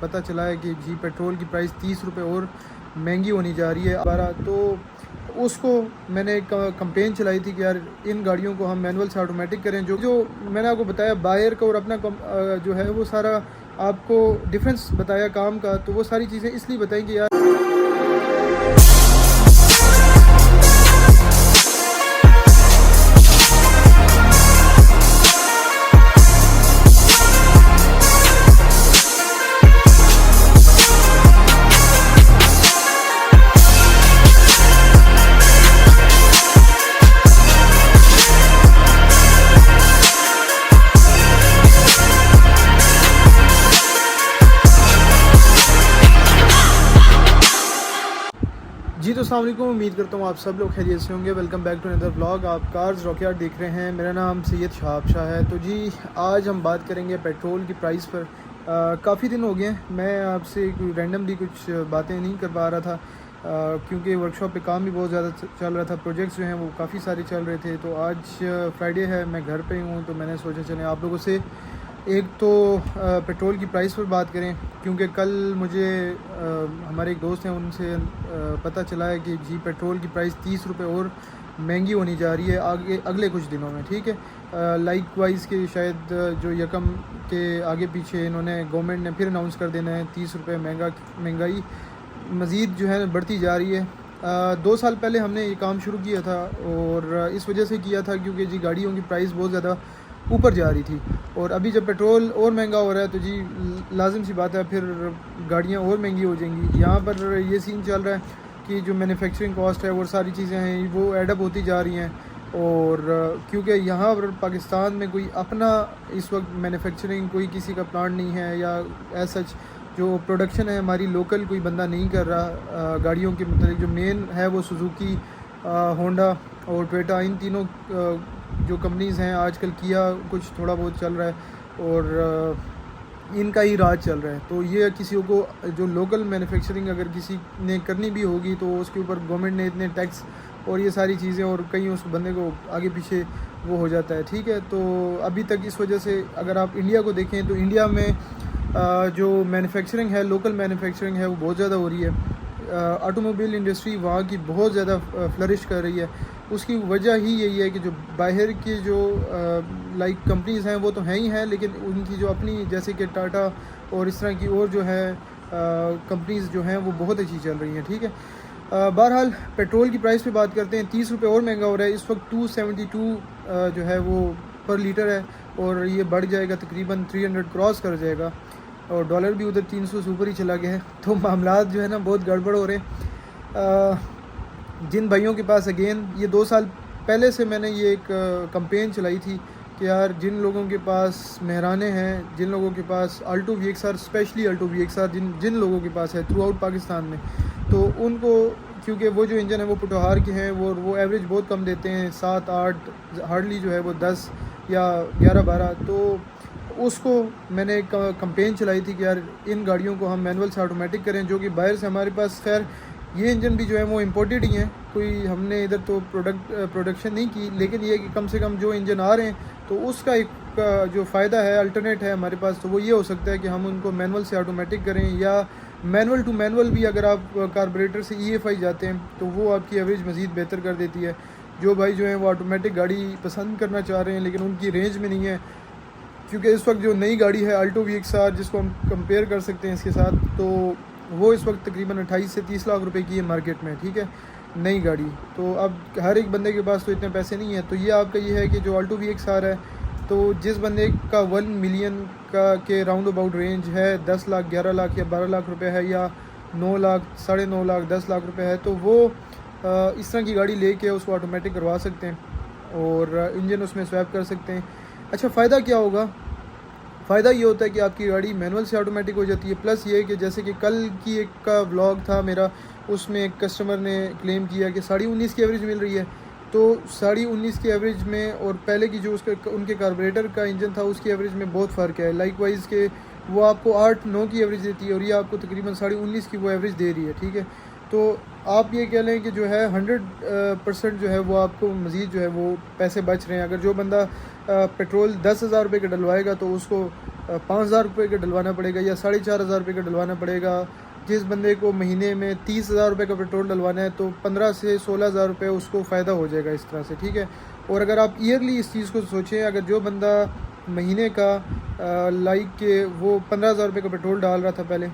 पता चला है कि जी पेट्रोल की प्राइस 30 रुपये और महंगी होनी जा रही है 12। तो उसको मैंने एक कंपेन चलाई थी कि यार इन गाड़ियों को हम मैनुअल से ऑटोमेटिक करें। जो मैंने आपको बताया बायर का और अपना जो है वो सारा आपको डिफरेंस बताया काम का, तो वो सारी चीज़ें इसलिए बताएं कि यार जी। तो अस्सलाम वालेकुम, उम्मीद करता हूँ आप सब लोग खैरियत से होंगे। Welcome back to another vlog. आप कार्स रॉकयार्ड देख रहे हैं। मेरा नाम सैयद शहाब शाह है। तो जी आज हम बात करेंगे पेट्रोल की प्राइस पर। काफ़ी दिन हो गए हैं मैं आपसे कोई रैंडमली कुछ बातें नहीं कर पा रहा था, क्योंकि वर्कशॉप पे काम भी बहुत ज़्यादा चल रहा था। प्रोजेक्ट्स जो हैं वो काफ़ी सारे चल रहे थे। तो आज फ्राइडे है, मैं घर पे हूँ, तो मैंने सोचा चलें आप लोगों से एक तो पेट्रोल की प्राइस पर बात करें, क्योंकि कल मुझे हमारे एक दोस्त हैं उनसे पता चला है कि जी पेट्रोल की प्राइस 30 रुपये और महंगी होनी जा रही है अगले कुछ दिनों में। ठीक है, लाइक वाइज के शायद जो यकम के आगे पीछे इन्होंने गवर्नमेंट ने फिर अनाउंस कर देना है 30 रुपये महंगाई मज़ीद जो है बढ़ती जा रही है। 2 साल पहले हमने ये काम शुरू किया था और इस वजह से किया था क्योंकि जी गाड़ियों की प्राइस बहुत ज़्यादा ऊपर जा रही थी, और अभी जब पेट्रोल और महंगा हो रहा है तो जी लाजिम सी बात है फिर गाड़ियाँ और महंगी हो जाएंगी। यहाँ पर ये सीन चल रहा है कि जो मैन्युफैक्चरिंग कॉस्ट है वो सारी चीज़ें हैं वो एडअप होती जा रही हैं, और क्योंकि यहाँ पर पाकिस्तान में कोई अपना इस वक्त मैन्युफैक्चरिंग कोई किसी का प्लांट नहीं है, या एज सच जो प्रोडक्शन है हमारी लोकल कोई बंदा नहीं कर रहा। गाड़ियों के मतलब जो मेन है वो सुजुकी, होंडा और टोयोटा, इन तीनों जो कंपनीज़ हैं, आजकल किया कुछ थोड़ा बहुत चल रहा है, और इनका ही राज चल रहा है। तो ये किसी को जो लोकल मैन्युफैक्चरिंग अगर किसी ने करनी भी होगी तो उसके ऊपर गवर्नमेंट ने इतने टैक्स और ये सारी चीज़ें, और कहीं उस बंदे को आगे पीछे वो हो जाता है। ठीक है, तो अभी तक इस वजह से अगर आप इंडिया को देखें तो इंडिया में जो मैन्युफैक्चरिंग है, लोकल मैन्युफैक्चरिंग है, वो बहुत ज़्यादा हो रही है। ऑटोमोबाइल इंडस्ट्री वहाँ की बहुत ज़्यादा फ्लरिश कर रही है। उसकी वजह ही यही है कि जो बाहर की जो लाइक कंपनीज़ हैं वो तो हैं ही हैं, लेकिन उनकी जो अपनी जैसे कि टाटा और इस तरह की और जो है कंपनीज़ जो हैं वो बहुत अच्छी चल रही हैं। ठीक है, बहरहाल पेट्रोल की प्राइस पे बात करते हैं। 30 रुपये और महंगा हो रहा है इस वक्त। 272 जो है वो पर लीटर है, और ये बढ़ जाएगा, तकरीबन 300 क्रॉस कर जाएगा, और डॉलर भी उधर 300 से ऊपर ही चला गया है। तो मामलात जो है ना बहुत गड़बड़ हो रहे हैं। जिन भाइयों के पास अगेन ये 2 साल पहले से मैंने ये एक कंपेन चलाई थी कि यार जिन लोगों के पास मेहराने हैं, जिन लोगों के पास Alto VXR, specially Alto VXR जिन लोगों के पास है थ्रू आउट पाकिस्तान में, तो उनको क्योंकि वो जो इंजन है वो पुटोहार के हैं, वो एवरेज बहुत कम देते हैं, 7-8, हार्डली जो है वो 10 या 11-12। तो उसको मैंने एक कंपेन चलाई थी कि यार इन गाड़ियों को हम मैनुअल से ऑटोमेटिक करें, जो कि बाहर से हमारे पास खैर ये इंजन भी जो है वो इम्पोर्टेड ही हैं, कोई हमने इधर तो प्रोडक्शन नहीं की, लेकिन ये कि कम से कम जो इंजन आ रहे हैं तो उसका एक जो फ़ायदा है, अल्टरनेट है हमारे पास, तो वो ये हो सकता है कि हम उनको मैनुअल से ऑटोमेटिक करें, या मैनुअल टू मैनुअल भी अगर आप कार्बोरेटर से EFI जाते हैं तो वो आपकी एवरेज मज़ीद बेहतर कर देती है। जो भाई जो है वो ऑटोमेटिक गाड़ी पसंद करना चाह रहे हैं लेकिन उनकी रेंज में नहीं है, क्योंकि इस वक्त जो नई गाड़ी है अल्टो VXR जिसको हम कंपेयर कर सकते हैं इसके साथ, तो वो इस वक्त तकरीबन 28 से 30 लाख रुपए की है मार्केट में। ठीक है, नई गाड़ी। तो अब हर एक बंदे के पास तो इतने पैसे नहीं है। तो ये आपका ये है कि जो अल्टो VXR है, तो जिस बंदे का 1 मिलियन का के राउंड अबाउट रेंज है, 10 लाख, 11 लाख या 12 लाख रुपए है, या 9 लाख, 9.5 लाख, 10 लाख रुपए है, तो वो इस तरह की गाड़ी लेके उसको ऑटोमेटिक करवा सकते हैं और इंजन उसमें स्वैप कर सकते हैं। अच्छा, फ़ायदा क्या होगा? फ़ायदा ये होता है कि आपकी गाड़ी मैनुअल से ऑटोमेटिक हो जाती है। प्लस ये कि जैसे कि कल की एक का व्लॉग था मेरा, उसमें एक कस्टमर ने क्लेम किया कि 19.5 की एवरेज मिल रही है। तो 19.5 की एवरेज में और पहले की जो उसका उनके कार्बोरेटर का इंजन था उसकी एवरेज में बहुत फ़र्क है। लाइकवाइज के वो आपको 8-9 की एवरेज देती है और ये आपको तकरीबन 19.5 की वो एवरेज दे रही है। ठीक है, तो आप ये कह लें कि जो है 100% जो है वो आपको मज़ीद जो है वो पैसे बच रहे हैं। अगर जो बंदा पेट्रोल 10,000 रुपये का डलवाएगा तो उसको 5,000 रुपये का डलवाना पड़ेगा या 4,500 रुपये का डलवाना पड़ेगा। जिस बंदे को महीने में 30,000 रुपये का पेट्रोल डलवाना है तो 15 से 16,000 रुपये उसको फ़ायदा हो जाएगा इस तरह से, ठीक है। और अगर आप ईयरली इस चीज़ को सोचें, अगर जो बंदा महीने का लाइक के वो 15,000 रुपये का पेट्रोल डाल रहा था पहले,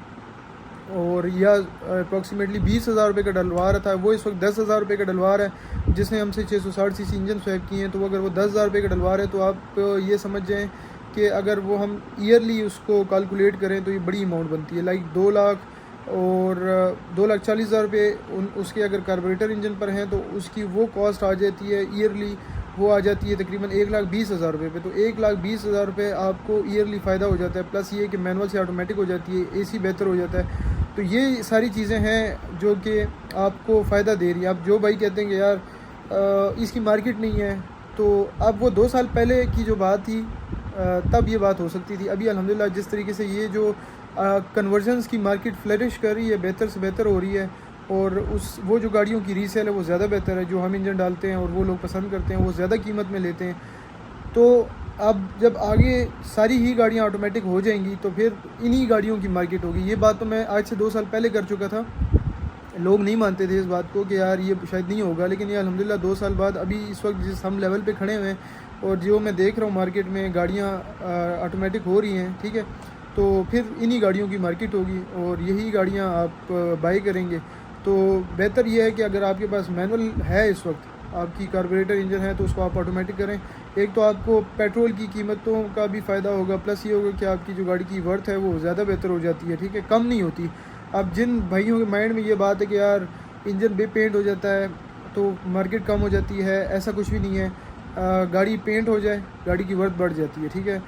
और या अप्रॉक्सीमेटली 20,000 रुपये का डलवा रहा था, वो इस वक्त 10,000 रुपये का डलवा रहा है, जिसने हमसे 660 सीसी इंजन स्वैप किए हैं। तो अगर वो 10,000 रुपये का डलवा रहे हैं तो आप ये समझ जाएँ कि अगर वो हम ईयरली उसको कैलकुलेट करें तो ये बड़ी अमाउंट बनती है। लाइक 2 लाख और 2,40,000 रुपये उसके अगर कार्बोरेटर इंजन पर हैं तो उसकी वो कॉस्ट आ जाती है ईयरली, वो आ जाती है तकरीबन 1,20,000 रुपये पे। तो 1,20,000 रुपये आपको ईयरली फ़ायदा हो जाता है। प्लस ये कि मैनुअल से ऑटोमेटिक हो जाती है, एसी बेहतर हो जाता है। तो ये सारी चीज़ें हैं जो कि आपको फ़ायदा दे रही है। आप जो भाई कहते हैं कि यार इसकी मार्केट नहीं है, तो अब वो 2 साल पहले की जो बात थी तब ये बात हो सकती थी। अभी अल्हम्दुलिल्लाह जिस तरीके से ये जो कन्वर्जन्स की मार्केट फ्लरिश कर रही है, बेहतर से बेहतर हो रही है, और वो जो गाड़ियों की रीसेल है वो ज़्यादा बेहतर है, जो हम इंजन डालते हैं और वो लोग पसंद करते हैं, वो ज़्यादा कीमत में लेते हैं। तो अब जब आगे सारी ही गाड़ियाँ ऑटोमेटिक हो जाएंगी तो फिर इन्हीं गाड़ियों की मार्केट होगी। ये बात तो मैं आज से 2 साल पहले कर चुका था। लोग नहीं मानते थे इस बात को कि यार ये शायद नहीं होगा, लेकिन ये अल्हम्दुलिल्लाह 2 साल बाद अभी इस वक्त जिस हम लेवल पे खड़े हुए हैं और जो मैं देख रहा हूँ मार्केट में गाड़ियाँ ऑटोमेटिक हो रही हैं, ठीक है, तो फिर इन्हीं गाड़ियों की मार्केट होगी और यही गाड़ियाँ आप बाई करेंगे। तो बेहतर ये है कि अगर आपके पास मैनुअल है इस वक्त, आपकी कार्बोरेटर इंजन है, तो उसको आप ऑटोमेटिक करें। एक तो आपको पेट्रोल की कीमतों का भी फ़ायदा होगा, प्लस ये होगा कि आपकी जो गाड़ी की वर्थ है वो ज़्यादा बेहतर हो जाती है, ठीक है, कम नहीं होती। अब जिन भाइयों के माइंड में ये बात है कि यार इंजन बेपेंट हो जाता है तो मार्केट कम हो जाती है, ऐसा कुछ भी नहीं है। गाड़ी पेंट हो जाए, गाड़ी की वर्थ बढ़ जाती है, ठीक है।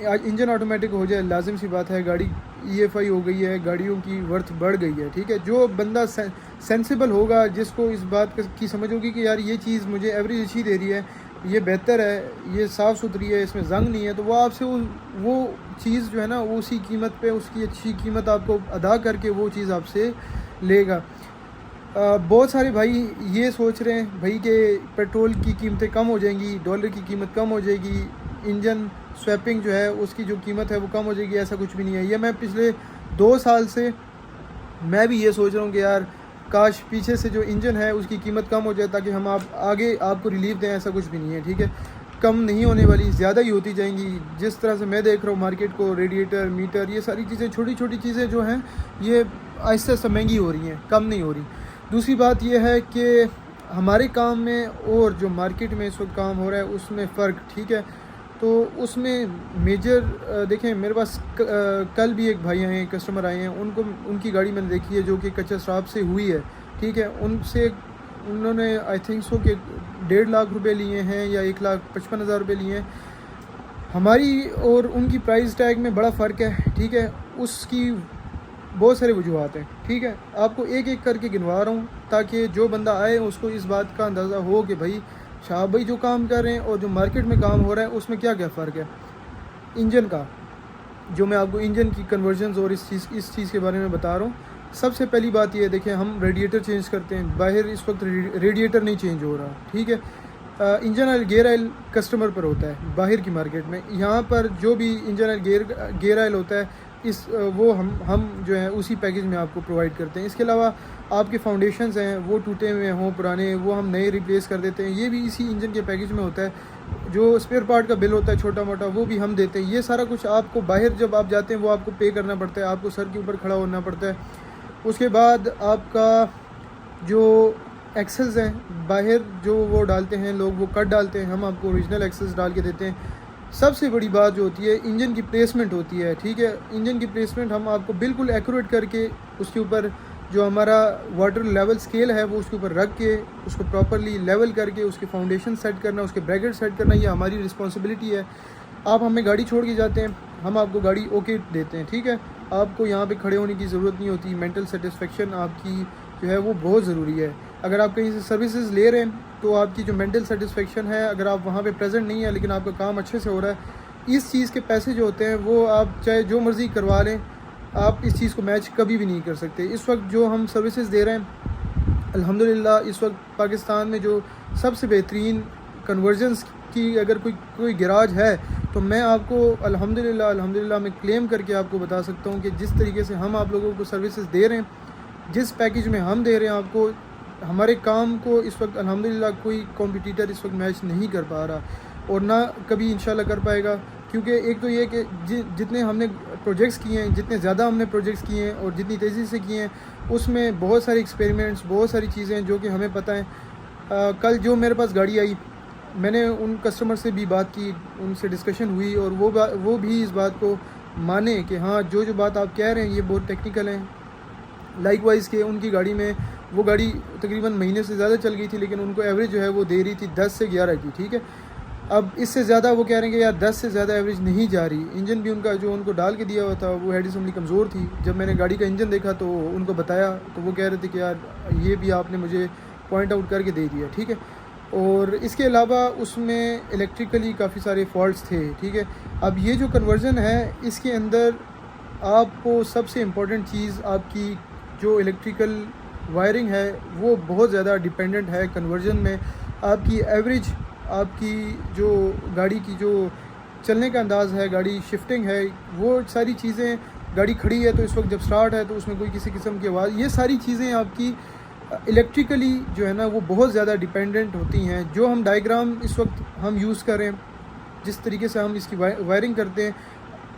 आज इंजन ऑटोमेटिक हो जाए, लाजिम सी बात है, गाड़ी EFI हो गई है, गाड़ियों की वर्थ बढ़ गई है, ठीक है। जो बंदा सेंसिबल होगा, जिसको इस बात की समझ होगी कि यार ये चीज़ मुझे एवरेज अच्छी दे रही है, ये बेहतर है, ये साफ़ सुथरी है, इसमें जंग नहीं है, तो वो आपसे वो चीज़ जो है ना, वो उसी कीमत पे उसकी अच्छी कीमत आपको अदा करके वो चीज़ आपसे लेगा। बहुत सारे भाई ये सोच रहे हैं भाई कि पेट्रोल की कीमतें कम हो जाएंगी, डॉलर की कीमत कम हो जाएगी, इंजन स्वैपिंग जो है उसकी जो कीमत है वो कम हो जाएगी। ऐसा कुछ भी नहीं है। ये मैं पिछले 2 साल से मैं भी ये सोच रहा हूँ कि यार काश पीछे से जो इंजन है उसकी कीमत कम हो जाए ताकि हम आगे आपको रिलीफ दें। ऐसा कुछ भी नहीं है, ठीक है, कम नहीं होने वाली, ज़्यादा ही होती जाएंगी। जिस तरह से मैं देख रहा हूँ मार्केट को, रेडिएटर, मीटर, ये सारी चीज़ें, छोटी छोटी चीज़ें जो हैं ये आहिस्ता आहिस्ता महंगी हो रही हैं, कम नहीं हो रही। दूसरी बात यह है कि हमारे काम में और जो मार्केट में इस वक्त काम हो रहा है उसमें फ़र्क, ठीक है। तो उसमें मेजर देखें, मेरे पास कल भी एक भाई आए, कस्टमर आए हैं, उनकी गाड़ी मैंने देखी है जो कि कच्चा शराब से हुई है, ठीक है। उन्होंने आई थिंक सो कि 1.5 लाख रुपए लिए हैं या 1,55,000 रुपये लिए हैं। हमारी और उनकी प्राइस टैग में बड़ा फ़र्क है, ठीक है। उसकी बहुत सारे वजूहत हैं, ठीक है। आपको एक एक करके गिनवा रहा हूँ ताकि जो बंदा आए उसको इस बात का अंदाज़ा हो कि भाई शाह भाई जो काम कर रहे हैं और जो मार्केट में काम हो रहा है उसमें क्या क्या फ़र्क है। इंजन का, जो मैं आपको इंजन की कन्वर्जन्स और इस चीज़ के बारे में बता रहा हूँ। सबसे पहली बात ये है, देखें, हम रेडिएटर चेंज करते हैं, बाहर इस वक्त रेडिएटर नहीं चेंज हो रहा, ठीक है। Engine oil, gear oil customer पर होता है बाहर की मार्केट में। यहाँ पर जो भी इंजन ऑयल, गेयर ऑयल होता है वो हम जो है उसी पैकेज में आपको प्रोवाइड करते हैं। इसके अलावा आपके फाउंडेशंस हैं वो टूटे हुए हों, पुराने, वो हम नए रिप्लेस कर देते हैं, ये भी इसी इंजन के पैकेज में होता है। जो स्पेयर पार्ट का बिल होता है छोटा मोटा, वो भी हम देते हैं। ये सारा कुछ आपको बाहर जब आप जाते हैं वो आपको पे करना पड़ता है, आपको सर के ऊपर खड़ा होना पड़ता है। उसके बाद आपका जो एक्सेस हैं बाहर जो वो डालते हैं लोग, वो कट डालते हैं, हम आपको ओरिजिनल एक्सेस डाल के देते हैं। सबसे बड़ी बात जो होती है इंजन की प्लेसमेंट होती है, ठीक है। इंजन की प्लेसमेंट हम आपको बिल्कुल एक्यूरेट करके उसके ऊपर जो हमारा वाटर लेवल स्केल है वो उसके ऊपर रख के उसको प्रॉपरली लेवल करके उसके फाउंडेशन सेट करना, उसके ब्रैकेट सेट करना, ये हमारी रिस्पॉन्सिबिलिटी है। आप हमें गाड़ी छोड़ के जाते हैं, हम आपको गाड़ी ओके देते हैं, ठीक है। आपको यहाँ पे खड़े होने की ज़रूरत नहीं होती। मेंटल सेटिस्फेक्शन आपकी जो है वो बहुत ज़रूरी है। अगर आप कहीं से सर्विसेज ले रहे हैं तो आपकी जो मेंटल सेटिस्फेक्शन है, अगर आप वहाँ पे प्रेजेंट नहीं है लेकिन आपका काम अच्छे से हो रहा है, इस चीज़ के पैसे जो होते हैं वो आप चाहे जो मर्ज़ी करवा लें, आप इस चीज़ को मैच कभी भी नहीं कर सकते। इस वक्त जो हम सर्विसेज दे रहे हैं अल्हम्दुलिल्लाह, इस वक्त पाकिस्तान में जो सबसे बेहतरीन कन्वर्जन्स की अगर कोई गैराज है तो मैं आपको अल्हम्दुलिल्लाह मैं क्लेम करके आपको बता सकता हूँ कि जिस तरीके से हम आप लोगों को सर्विसेज दे रहे हैं, जिस पैकेज में हम दे रहे हैं आपको, हमारे काम को इस वक्त अल्हम्दुलिल्लाह कोई कॉम्पिटिटर इस वक्त मैच नहीं कर पा रहा और ना कभी इंशाल्लाह कर पाएगा। क्योंकि एक तो ये कि जितने हमने प्रोजेक्ट्स किए हैं, जितने ज़्यादा हमने प्रोजेक्ट्स किए हैं और जितनी तेज़ी से किए हैं, उसमें बहुत सारी एक्सपेरिमेंट्स, बहुत सारी चीज़ें जो कि हमें पता है। कल जो मेरे पास गाड़ी आई, मैंने उन कस्टमर से भी बात की, उनसे डिस्कशन हुई और वो भी इस बात को माने कि हाँ जो बात आप कह रहे हैं ये बहुत टेक्निकल है। लाइकवाइज़ के उनकी गाड़ी में वो गाड़ी तकरीबन महीने से ज़्यादा चल गई थी, लेकिन उनको एवरेज जो है वो दे रही थी 10 से 11 की, ठीक है। अब इससे ज़्यादा वो कह रहे हैं कि यार 10 से ज़्यादा एवरेज नहीं जा रही। इंजन भी उनका जो उनको डाल के दिया हुआ था वो हेड असेंबली कमज़ोर थी। जब मैंने गाड़ी का इंजन देखा तो उनको बताया तो वो कह रहे थे कि यार ये भी आपने मुझे पॉइंट आउट करके दे दिया, ठीक है। और इसके अलावा उसमें इलेक्ट्रिकली काफ़ी सारे फॉल्ट्स थे, ठीक है। अब ये जो कन्वर्ज़न है इसके अंदर आपको सबसे इम्पॉर्टेंट चीज़ आपकी जो इलेक्ट्रिकल वायरिंग है वो बहुत ज़्यादा डिपेंडेंट है कन्वर्जन में। आपकी एवरेज, आपकी जो गाड़ी की जो चलने का अंदाज़ है, गाड़ी शिफ्टिंग है, वो सारी चीज़ें, गाड़ी खड़ी है तो इस वक्त जब स्टार्ट है तो उसमें कोई किसी किस्म की आवाज़, ये सारी चीज़ें आपकी इलेक्ट्रिकली जो है ना वो बहुत ज़्यादा डिपेंडेंट होती हैं। जो हम डायग्राम इस वक्त हम यूज़ कर रहे हैं, जिस तरीके से हम इसकी वायरिंग करते हैं,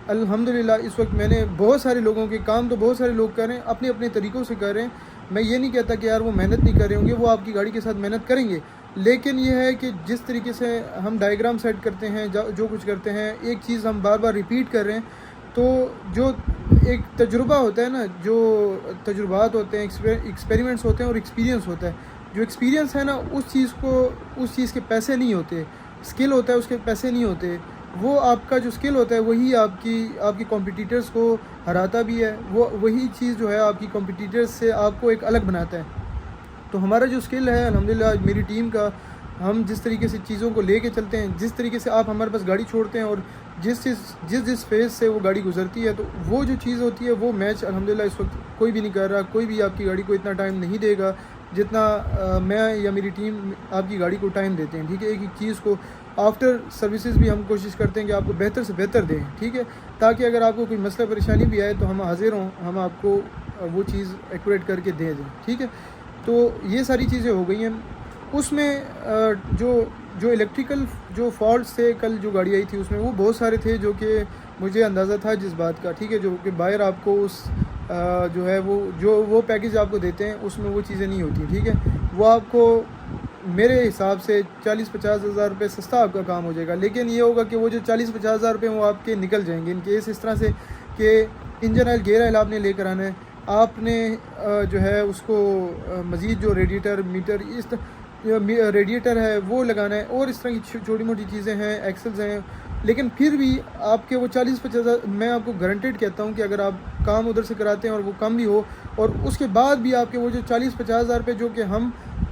अल्हम्दुलिल्लाह इस वक्त मैंने बहुत सारे लोगों के काम तो बहुत सारे लोग कर रहे हैं, अपने अपने तरीक़ों से कर रहे हैं। मैं ये नहीं कहता कि यार वो मेहनत नहीं कर रहे होंगे, वो आपकी गाड़ी के साथ मेहनत करेंगे, लेकिन ये है कि जिस तरीके से हम डायग्राम सेट करते हैं, जो कुछ करते हैं, एक चीज़ हम बार बार रिपीट कर रहे हैं, तो जो एक तजुर्बा होता है ना, जो तजुर्बात होते हैं, एक्सपेरिमेंट्स होते हैं और एक्सपीरियंस होता है। जो एक्सपीरियंस है ना उस चीज़ के पैसे नहीं होते, स्किल होता है उसके पैसे नहीं होते। वो आपका जो स्किल होता है वही आपकी कॉम्पिटिटर्स को हराता भी है। वही चीज़ जो है आपकी कॉम्पिटिटर्स से आपको एक अलग बनाता है। तो हमारा जो स्किल है अल्हम्दुलिल्लाह मेरी टीम का, हम जिस तरीके से चीज़ों को लेके चलते हैं, जिस तरीके से आप हमारे पास गाड़ी छोड़ते हैं और जिस फेज़ से वो गाड़ी गुजरती है, तो वो जो चीज़ होती है वो मैच अल्हम्दुलिल्लाह इस वक्त कोई भी नहीं कर रहा। कोई भी आपकी गाड़ी को इतना टाइम नहीं देगा जितना मैं या मेरी टीम आपकी गाड़ी को टाइम देते हैं, ठीक है। एक एक चीज़ को आफ्टर सर्विसेज भी हम कोशिश करते हैं कि आपको बेहतर से बेहतर दें, ठीक है, ताकि अगर आपको कोई मसला परेशानी भी आए तो हम हाजिर हों, हम आपको वो चीज़ एक्यूरेट करके दे दें, ठीक है। तो ये सारी चीज़ें हो गई हैं। उसमें जो इलेक्ट्रिकल जो फॉल्ट्स थे, कल जो गाड़ी आई थी उसमें वो बहुत सारे थे जो कि मुझे अंदाज़ा था जिस बात का, ठीक है, जो कि बायर आपको उस जो है वो पैकेज आपको देते हैं उसमें वो चीज़ें नहीं होती, ठीक है। वो आपको मेरे हिसाब से 40-50 हज़ार रुपये सस्ता आपका काम हो जाएगा, लेकिन ये होगा कि वो जो 40-50 हज़ार रुपये वो आपके निकल जाएंगे इन केस इस तरह से कि इंजन ऑयल, गेयर ऑयल आपने लेकर आना है, आपने जो है उसको मज़ीद जो रेडिएटर मीटर रेडिएटर है वो लगाना है और इस तरह की छोटी मोटी चीज़ें हैं, एक्सेल्स हैं। लेकिन फिर भी आपके वो 40-50, मैं आपको गारंटेड कहता हूँ कि अगर आप काम उधर से कराते हैं और वो कम भी हो और उसके बाद भी आपके वो जो 40-50 हज़ार रुपये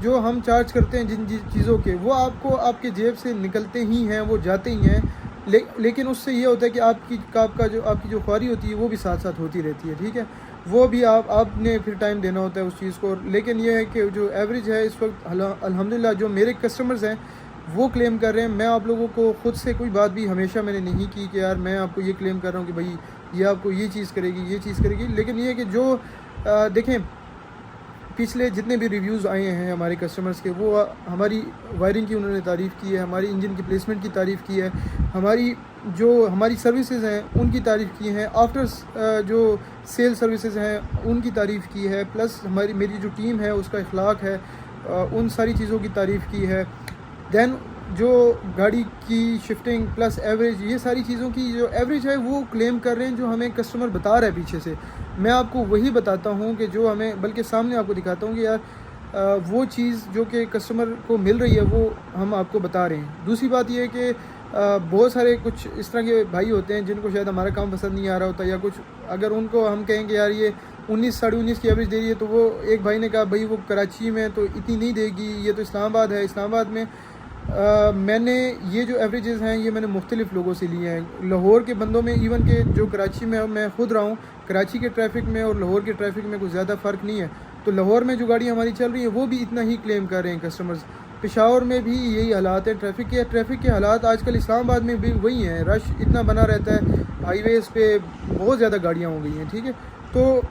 जो हम चार्ज करते हैं जिन चीज़ों के, वो आपको आपके जेब से निकलते ही हैं, वो जाते ही हैं। लेकिन उससे ये होता है कि आपकी जो ख्वारी होती है वो भी साथ साथ होती रहती है, ठीक है। वो भी आपने फिर टाइम देना होता है उस चीज़ को। लेकिन ये है कि जो एवरेज है इस वक्त अल्हम्दुलिल्लाह जो मेरे कस्टमर्स हैं वो क्लेम कर रहे हैं। मैं आप लोगों को ख़ुद से कोई बात भी हमेशा मैंने नहीं की कि यार मैं आपको ये क्लेम कर रहा हूँ कि भाई ये आपको ये चीज़ करेगी। लेकिन ये है कि जो देखें पिछले जितने भी रिव्यूज़ आए हैं हमारे कस्टमर्स के, वो हमारी वायरिंग की उन्होंने तारीफ़ की है, हमारी इंजन की प्लेसमेंट की तारीफ़ की है, हमारी सर्विसेज हैं उनकी तारीफ़ की हैं, आफ्टर जो सेल सर्विसेज हैं उनकी तारीफ़ की है, प्लस मेरी जो टीम है उसका इखलाक है, उन सारी चीज़ों की तारीफ़ की है। दैन जो गाड़ी की शिफ्टिंग प्लस एवरेज, ये सारी चीज़ों की जो एवरेज है वो क्लेम कर रहे हैं, जो हमें कस्टमर बता रहा है पीछे से। मैं आपको वही बताता हूँ कि जो हमें, बल्कि सामने आपको दिखाता हूँ कि यार वो चीज़ जो कि कस्टमर को मिल रही है वो हम आपको बता रहे हैं। दूसरी बात ये है कि बहुत सारे कुछ इस तरह के भाई होते हैं जिनको शायद हमारा काम पसंद नहीं आ रहा होता, या कुछ अगर उनको हम कहेंगे यार ये 19-19.5 की एवरेज दे रही है, तो वो एक भाई ने कहा भाई वो कराची में तो इतनी नहीं देगी, ये तो इस्लामाबाद है, इस्लामाबाद में मैंने ये जो एवरेजेस हैं ये मैंने मुख्तलिफ़ लोगों से लिए हैं, लाहौर के बंदों में, इवन के जो कराची में मैं ख़ुद रहा हूँ, कराची के ट्रैफिक में और लाहौर के ट्रैफिक में कुछ ज़्यादा फ़र्क नहीं है। तो लाहौर में जो गाड़ी हमारी चल रही है वो भी इतना ही क्लेम कर रहे हैं कस्टमर्स। पेशावर में भी यही हालात है। ट्रैफिक के हालात आजकल इस्लामाबाद में भी वही हैं। रश इतना बना रहता है, हाईवेज़ पे बहुत ज़्यादा गाड़ियाँ हो गई हैं, ठीक है। तो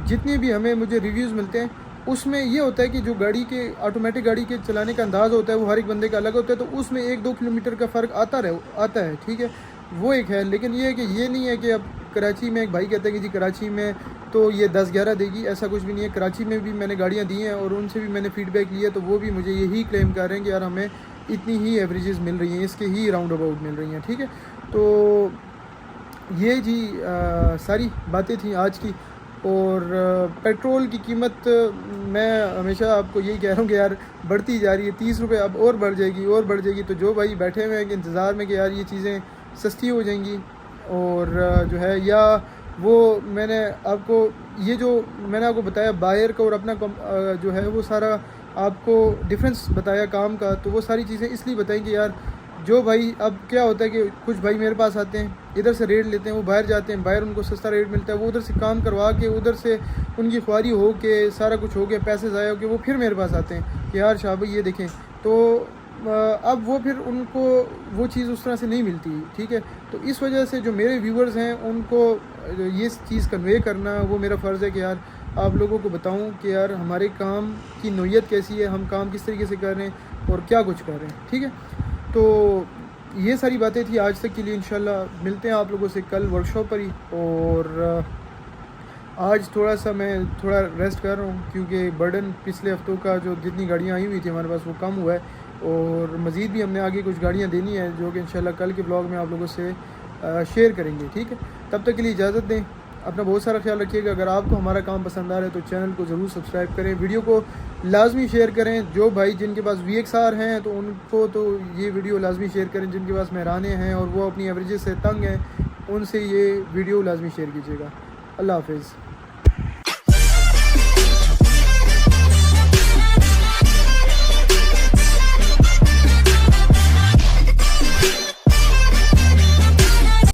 जितनी भी हमें मुझे रिव्यूज़ मिलते हैं उसमें ये होता है कि जो गाड़ी के ऑटोमेटिक गाड़ी के चलाने का अंदाज़ होता है वो हर एक बंदे का अलग होता है, तो उसमें 1-2 किलोमीटर का फ़र्क आता है, ठीक है। वो एक है, लेकिन ये है कि ये नहीं है कि अब कराची में एक भाई कहते हैं कि जी कराची में तो ये 10-11 देगी, ऐसा कुछ भी नहीं है। कराची में भी मैंने गाड़ियाँ दी हैं और उनसे भी मैंने फ़ीडबैक लिया, तो वो भी मुझे यही क्लेम कर रहे हैं कि यार हमें इतनी ही एवरेजेस मिल रही हैं, इसके ही राउंड अबाउट मिल रही हैं, ठीक है। तो ये जी सारी बातें थी आज की। और पेट्रोल की कीमत मैं हमेशा आपको यही कह रहा हूँ कि यार बढ़ती जा रही है, 30 रुपये अब और बढ़ जाएगी। तो जो भाई बैठे हुए हैं कि इंतज़ार में कि यार ये चीज़ें सस्ती हो जाएंगी, और जो है या वो मैंने आपको बताया बायर का और अपना जो है वो सारा आपको डिफरेंस बताया काम का, तो वो सारी चीज़ें इसलिए बताएं कि यार जो भाई अब क्या होता है कि कुछ भाई मेरे पास आते हैं, इधर से रेट लेते हैं, वो बाहर जाते हैं, बाहर उनको सस्ता रेट मिलता है, वो उधर से काम करवा के उधर से उनकी ख्वारी हो के सारा कुछ हो गया, पैसे ज़ाया हो के वो फिर मेरे पास आते हैं कि यार शाह भाई ये देखें। तो अब वो फिर उनको वो चीज़ उस तरह से नहीं मिलती, ठीक है। तो इस वजह से जो मेरे व्यूवर्स हैं उनको ये चीज़ कन्वे करना वो मेरा फ़र्ज़ है कि यार आप लोगों को बताऊं कि यार हमारे काम की नोयत कैसी है, हम काम किस तरीके से कर रहे हैं और क्या कुछ कर रहे हैं, ठीक है। तो ये सारी बातें थी आज तक के लिए। इंशाल्लाह मिलते हैं आप लोगों से कल वर्कशॉप पर ही। और आज मैं थोड़ा रेस्ट कर रहा हूँ क्योंकि बर्डन पिछले हफ्तों का जो जितनी गाड़ियाँ आई हुई थी हमारे पास वो कम हुआ है, और मज़ीद भी हमने आगे कुछ गाड़ियाँ देनी है जो कि इंशाल्लाह कल के ब्लॉग में आप लोगों से शेयर करेंगे, ठीक है। तब तक के लिए इजाज़त दें, अपना बहुत सारा ख्याल रखिएगा। अगर आपको हमारा काम पसंद आ रहा है तो चैनल को ज़रूर सब्सक्राइब करें, वीडियो को लाजमी शेयर करें। जो भाई जिनके पास VXR हैं तो उनको तो ये वीडियो लाजमी शेयर करें, जिनके पास महराने हैं और वो अपनी एवरेजेस से तंग हैं उनसे ये वीडियो लाजमी शेयर कीजिएगा। अल्लाह हाफिज़।